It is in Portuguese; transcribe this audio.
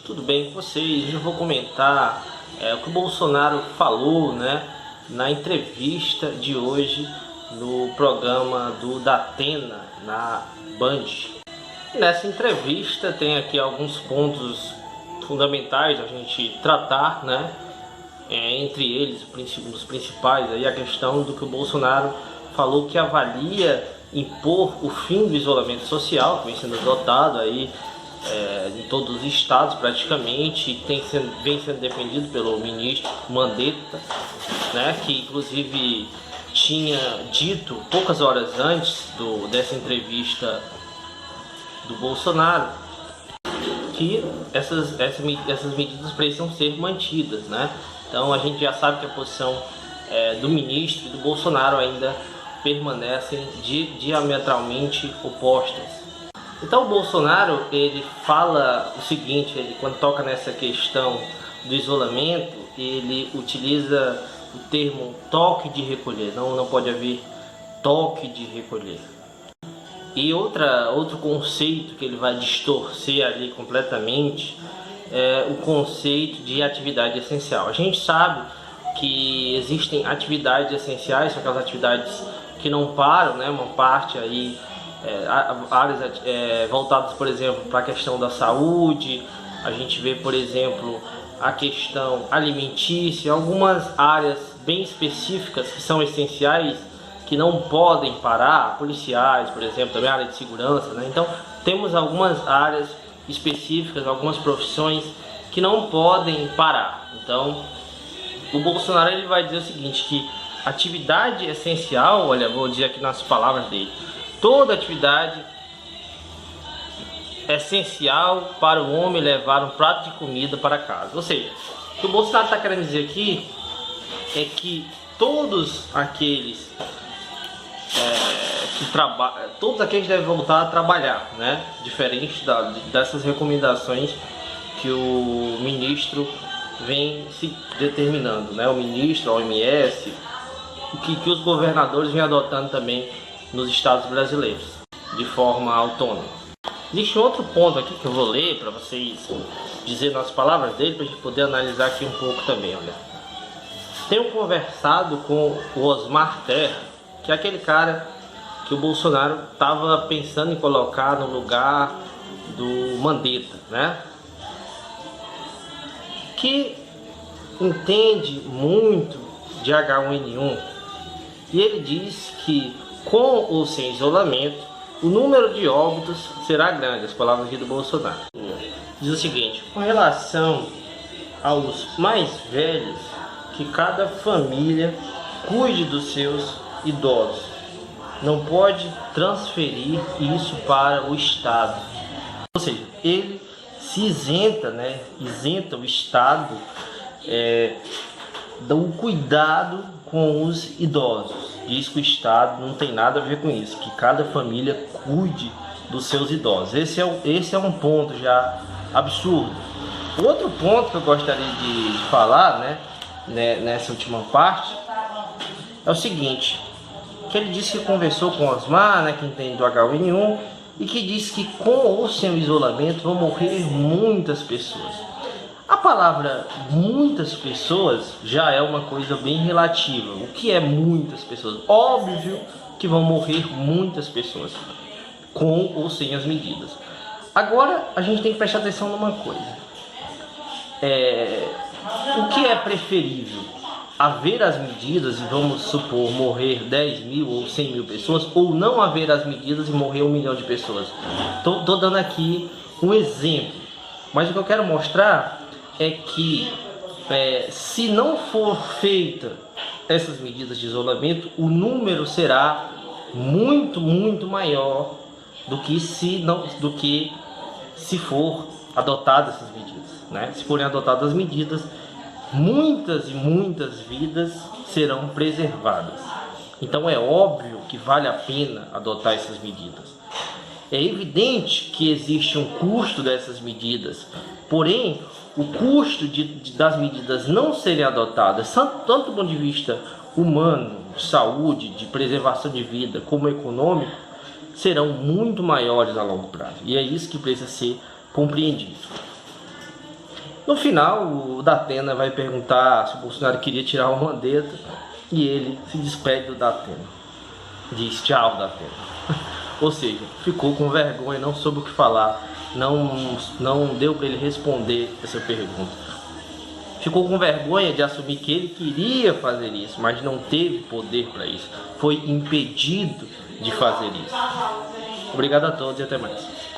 Tudo bem com vocês? Eu vou comentar o que o Bolsonaro falou, na entrevista de hoje no programa do Datena na Band. Nessa entrevista tem aqui alguns pontos fundamentais a gente tratar, entre eles, os principais, aí a questão do que o Bolsonaro falou que avalia impor o fim do isolamento social, que vem sendo adotado aí em todos os estados praticamente, vem sendo defendido pelo ministro Mandetta, que inclusive tinha dito poucas horas antes dessa entrevista do Bolsonaro que essas medidas precisam ser mantidas, Então a gente já sabe que a posição do ministro e do Bolsonaro ainda permanecem diametralmente opostas. Então o Bolsonaro, ele fala o seguinte, quando toca nessa questão do isolamento, ele utiliza o termo toque de recolher, não pode haver toque de recolher. E outro conceito que ele vai distorcer ali completamente é o conceito de atividade essencial. A gente sabe que existem atividades essenciais, são aquelas atividades que não param, uma parte aí, áreas voltadas, por exemplo, para a questão da saúde. A gente vê, por exemplo, a questão alimentícia, algumas áreas bem específicas que são essenciais, que não podem parar, policiais, por exemplo, também a área de segurança, Então, temos algumas áreas específicas, algumas profissões que não podem parar. Então, o Bolsonaro ele vai dizer o seguinte, que atividade essencial, olha, vou dizer aqui nas palavras dele, toda atividade é essencial para o homem levar um prato de comida para casa. Ou seja, o que o Bolsonaro está querendo dizer aqui é que todos aqueles todos aqueles devem voltar a trabalhar, Diferente dessas recomendações que o ministro vem se determinando, O ministro, a OMS, que os governadores vêm adotando também nos estados brasileiros, de forma autônoma. Existe outro ponto aqui que eu vou ler para vocês dizer nas palavras dele, para a gente poder analisar aqui um pouco também, olha. Tenho conversado com o Osmar Terra, que é aquele cara que o Bolsonaro estava pensando em colocar no lugar do Mandetta, que entende muito de H1N1, e ele diz que com ou sem isolamento o número de óbitos será grande. As palavras aqui do Bolsonaro diz o seguinte: com relação aos mais velhos, que cada família cuide dos seus idosos, não pode transferir isso para o Estado. Ou seja, ele se isenta, isenta o Estado do cuidado com os idosos. Diz que o Estado não tem nada a ver com isso, que cada família cuide dos seus idosos. Esse é um ponto já absurdo. Outro ponto que eu gostaria de falar, nessa última parte, é o seguinte, que ele disse que conversou com o Osmar, que entende do H1N1, e que disse que com ou sem o isolamento vão morrer muitas pessoas. A palavra muitas pessoas já é uma coisa bem relativa. O que é muitas pessoas? Óbvio que vão morrer muitas pessoas, com ou sem as medidas. Agora a gente tem que prestar atenção numa coisa. O que é preferível? Haver as medidas e, vamos supor, morrer 10 mil ou 100 mil pessoas, ou não haver as medidas e morrer 1 milhão de pessoas? Tô dando aqui um exemplo, mas o que eu quero mostrar é que se não for feita essas medidas de isolamento, o número será muito, muito maior do que se for adotadas essas medidas, Se forem adotadas as medidas, muitas e muitas vidas serão preservadas. Então é óbvio que vale a pena adotar essas medidas. É evidente que existe um custo dessas medidas, porém o custo das medidas não serem adotadas, tanto do ponto de vista humano, de saúde, de preservação de vida, como econômico, serão muito maiores a longo prazo. E é isso que precisa ser compreendido. No final, o Datena vai perguntar se o Bolsonaro queria tirar o Mandetta e ele se despede do Datena. Diz tchau, Datena. Ou seja, ficou com vergonha, não soube o que falar, não deu para ele responder essa pergunta. Ficou com vergonha de assumir que ele queria fazer isso, mas não teve poder para isso. Foi impedido de fazer isso. Obrigado a todos e até mais.